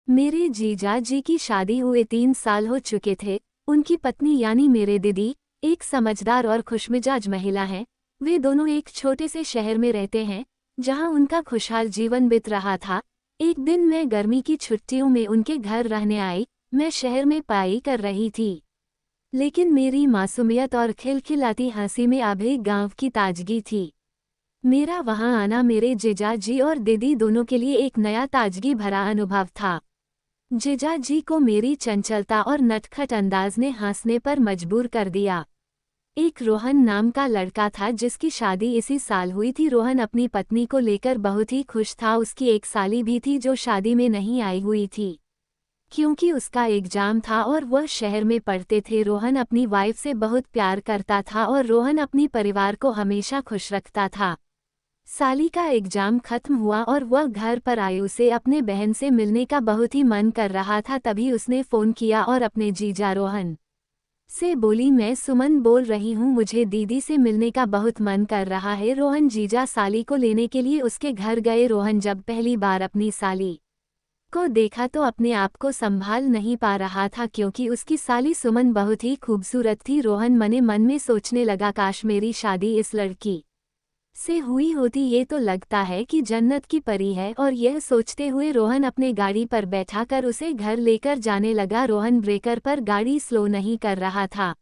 मेरे जीजा जी की शादी हुए 3 साल हो चुके थे। उनकी पत्नी यानी मेरे दीदी एक समझदार और खुशमिजाज महिला हैं। वे दोनों एक छोटे से शहर में रहते हैं जहां उनका खुशहाल जीवन बीत रहा था। एक दिन मैं गर्मी की छुट्टियों में उनके घर रहने आई। मैं शहर में पढ़ाई कर रही थी, लेकिन मेरी मासूमियत और खिलखिलाती हंसी में अभी गांव की ताजगी थी। मेरा वहां आना मेरे जीजा जी और दीदी दोनों के लिए एक नया ताजगी भरा अनुभव था। जीजा जी को मेरी चंचलता और नटखट अंदाज ने हंसने पर मजबूर कर दिया। एक रोहन नाम का लड़का था जिसकी शादी इसी साल हुई थी। रोहन अपनी पत्नी को लेकर बहुत ही खुश था। उसकी एक साली भी थी जो शादी में नहीं आई हुई थी क्योंकि उसका एग्जाम था और वह शहर में पढ़ते थे। रोहन अपनी वाइफ से बहुत प्यार करता था और रोहन अपनी परिवार को हमेशा खुश रखता था। साली का एग्जाम खत्म हुआ और वह घर पर आई। उसे अपने बहन से मिलने का बहुत ही मन कर रहा था। तभी उसने फ़ोन किया और अपने जीजा रोहन से बोली, मैं सुमन बोल रही हूँ, मुझे दीदी से मिलने का बहुत मन कर रहा है। रोहन जीजा साली को लेने के लिए उसके घर गए। रोहन जब पहली बार अपनी साली को देखा तो अपने आप को संभाल नहीं पा रहा था क्योंकि उसकी साली सुमन बहुत ही खूबसूरत थी। रोहन मने मन में सोचने लगा, काश मेरी शादी इस लड़की से हुई होती, ये तो लगता है कि जन्नत की परी है। और यह सोचते हुए रोहन अपने गाड़ी पर बैठाकर उसे घर लेकर जाने लगा। रोहन ब्रेकर पर गाड़ी स्लो नहीं कर रहा था,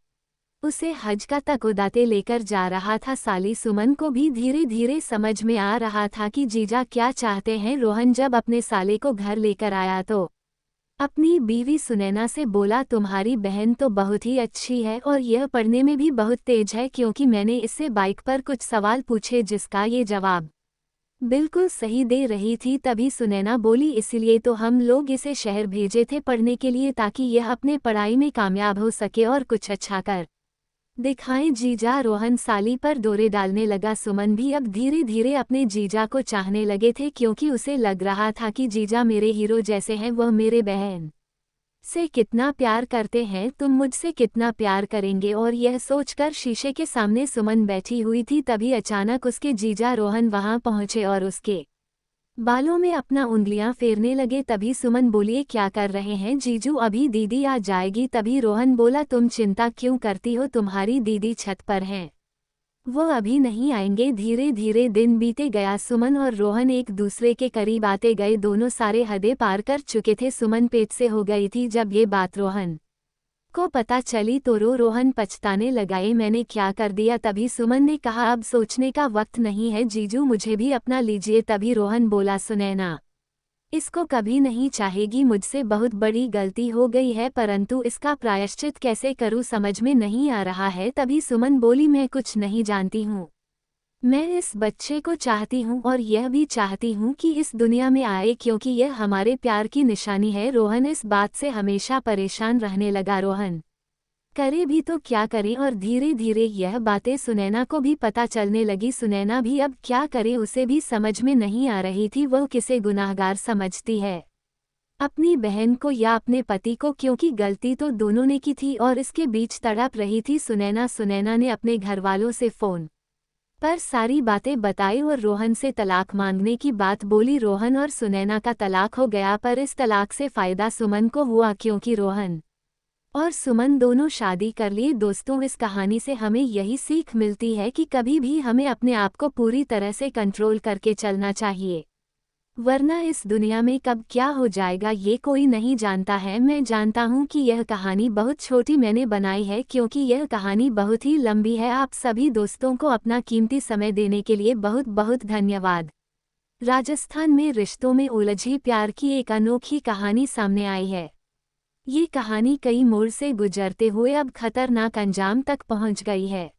उसे हज का तक उदाते लेकर जा रहा था। साली सुमन को भी धीरे धीरे समझ में आ रहा था कि जीजा क्या चाहते हैं। रोहन जब अपने साले को घर लेकर आया तो अपनी बीवी सुनैना से बोला, तुम्हारी बहन तो बहुत ही अच्छी है और यह पढ़ने में भी बहुत तेज है, क्योंकि मैंने इससे बाइक पर कुछ सवाल पूछे जिसका ये जवाब बिल्कुल सही दे रही थी। तभी सुनैना बोली, इसीलिए तो हम लोग इसे शहर भेजे थे पढ़ने के लिए, ताकि यह अपने पढ़ाई में कामयाब हो सके और कुछ अच्छा कर दिखाएं। जीजा रोहन साली पर डोरे डालने लगा। सुमन भी अब धीरे धीरे अपने जीजा को चाहने लगे थे क्योंकि उसे लग रहा था कि जीजा मेरे हीरो जैसे हैं। वह मेरे बहन से कितना प्यार करते हैं, तुम मुझसे कितना प्यार करेंगे। और यह सोचकर शीशे के सामने सुमन बैठी हुई थी। तभी अचानक उसके जीजा रोहन वहां पहुंचे और उसके बालों में अपना उंगलियां फेरने लगे। तभी सुमन बोली, क्या कर रहे हैं जीजू, अभी दीदी आ जाएगी। तभी रोहन बोला, तुम चिंता क्यों करती हो, तुम्हारी दीदी छत पर हैं, वो अभी नहीं आएंगे। धीरे धीरे दिन बीते गया। सुमन और रोहन एक दूसरे के करीब आते गए। दोनों सारे हदें पार कर चुके थे। सुमन पेट से हो गई थी। जब ये बात रोहन को पता चली तो रोहन पछताने लगाए, मैंने क्या कर दिया। तभी सुमन ने कहा, अब सोचने का वक्त नहीं है जीजू, मुझे भी अपना लीजिए। तभी रोहन बोला, सुनैना इसको कभी नहीं चाहेगी, मुझसे बहुत बड़ी गलती हो गई है, परंतु इसका प्रायश्चित कैसे करूं समझ में नहीं आ रहा है। तभी सुमन बोली, मैं कुछ नहीं जानती हूँ, मैं इस बच्चे को चाहती हूँ और यह भी चाहती हूँ कि इस दुनिया में आए, क्योंकि यह हमारे प्यार की निशानी है। रोहन इस बात से हमेशा परेशान रहने लगा। रोहन करे भी तो क्या करे। और धीरे धीरे यह बातें सुनैना को भी पता चलने लगी। सुनैना भी अब क्या करे, उसे भी समझ में नहीं आ रही थी वह किसे गुनाहगार समझती है, अपनी बहन को या अपने पति को, क्योंकि गलती तो दोनों ने की थी और इसके बीच तड़प रही थी सुनैना। सुनैना ने अपने घरवालों से फ़ोन पर सारी बातें बताई और रोहन से तलाक मांगने की बात बोली। रोहन और सुनैना का तलाक हो गया, पर इस तलाक से फ़ायदा सुमन को हुआ क्योंकि रोहन और सुमन दोनों शादी कर लिए। दोस्तों, इस कहानी से हमें यही सीख मिलती है कि कभी भी हमें अपने आप को पूरी तरह से कंट्रोल करके चलना चाहिए, वरना इस दुनिया में कब क्या हो जाएगा ये कोई नहीं जानता है। मैं जानता हूँ कि यह कहानी बहुत छोटी मैंने बनाई है क्योंकि यह कहानी बहुत ही लंबी है। आप सभी दोस्तों को अपना कीमती समय देने के लिए बहुत बहुत धन्यवाद। राजस्थान में रिश्तों में उलझी प्यार की एक अनोखी कहानी सामने आई है। ये कहानी कई मोड़ से गुजरते हुए अब खतरनाक अंजाम तक पहुंच गई है।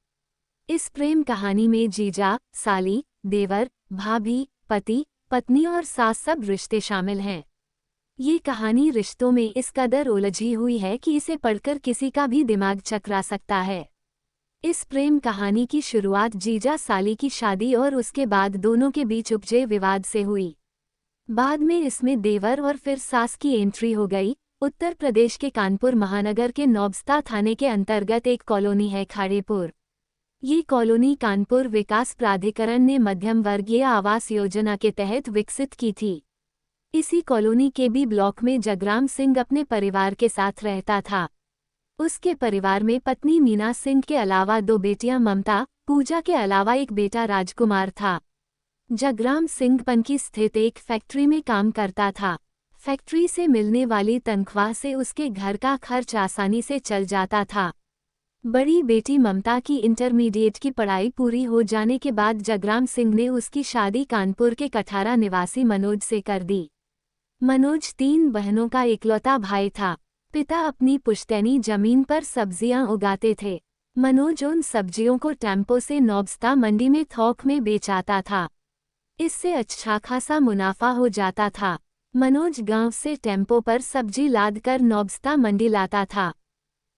इस प्रेम कहानी में जीजा, साली, देवर, भाभी, पति, पत्नी और सास सब रिश्ते शामिल हैं। ये कहानी रिश्तों में इस कदर उलझी हुई है कि इसे पढ़कर किसी का भी दिमाग चकरा सकता है। इस प्रेम कहानी की शुरुआत जीजा साली की शादी और उसके बाद दोनों के बीच उपजे विवाद से हुई। बाद में इसमें देवर और फिर सास की एंट्री हो गई। उत्तर प्रदेश के कानपुर महानगर के नौबस्ता थाने के अंतर्गत एक कॉलोनी है खाड़ीपुर। ये कॉलोनी कानपुर विकास प्राधिकरण ने मध्यम वर्गीय आवास योजना के तहत विकसित की थी। इसी कॉलोनी के बी ब्लॉक में जगराम सिंह अपने परिवार के साथ रहता था। उसके परिवार में पत्नी मीना सिंह के अलावा 2 बेटियां ममता, पूजा के अलावा एक बेटा राजकुमार था। जगराम सिंह पनकी स्थित एक फैक्ट्री में काम करता था। फैक्ट्री से मिलने वाली तनख्वाह से उसके घर का खर्च आसानी से चल जाता था। बड़ी बेटी ममता की इंटरमीडिएट की पढ़ाई पूरी हो जाने के बाद जगराम सिंह ने उसकी शादी कानपुर के कठारा निवासी मनोज से कर दी। मनोज 3 बहनों का इकलौता भाई था। पिता अपनी पुश्तैनी जमीन पर सब्जियां उगाते थे। मनोज उन सब्जियों को टेम्पो से नौबस्ता मंडी में थोक में बेचाता था। इससे अच्छा खासा मुनाफा हो जाता था। मनोज गांव से टेम्पो पर सब्जी लादकर नौबस्ता मंडी लाता था।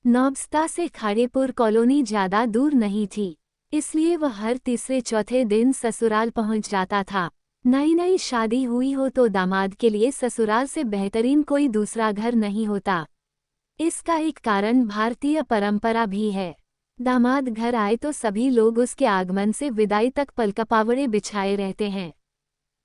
नौबस्ता से खाड़ेपुर कॉलोनी ज्यादा दूर नहीं थी, इसलिए वह हर तीसरे चौथे दिन ससुराल पहुंच जाता था। नई नई शादी हुई हो तो दामाद के लिए ससुराल से बेहतरीन कोई दूसरा घर नहीं होता। इसका एक कारण भारतीय परंपरा भी है। दामाद घर आए तो सभी लोग उसके आगमन से विदाई तक पलकपावड़े बिछाए रहते हैं।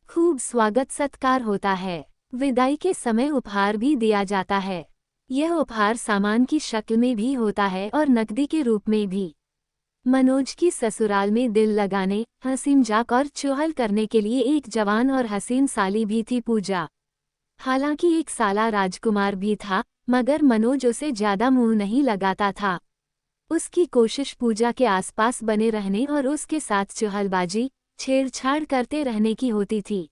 खूब स्वागत सत्कार होता है। विदाई के समय उपहार भी दिया जाता है। यह उपहार सामान की शक्ल में भी होता है और नकदी के रूप में भी। मनोज की ससुराल में दिल लगाने, हंसी मजाक और चुहल करने के लिए एक जवान और हसीन साली भी थी, पूजा। हालांकि एक साला राजकुमार भी था, मगर मनोज उसे ज्यादा मुंह नहीं लगाता था। उसकी कोशिश पूजा के आसपास बने रहने और उसके साथ चुहलबाजी, छेड़छाड़ करते रहने की होती थी।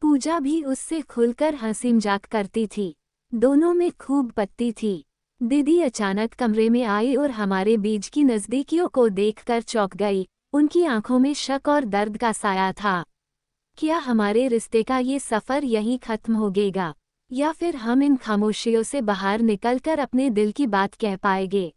पूजा भी उससे खुलकर हंसी मजाक करती थी। दोनों में खूब पत्ती थी। दीदी अचानक कमरे में आई और हमारे बीच की नज़दीकियों को देखकर चौंक गई। उनकी आंखों में शक और दर्द का साया था। क्या हमारे रिश्ते का ये सफ़र यहीं खत्म हो गएगा, या फिर हम इन खामोशियों से बाहर निकलकर अपने दिल की बात कह पाएंगे?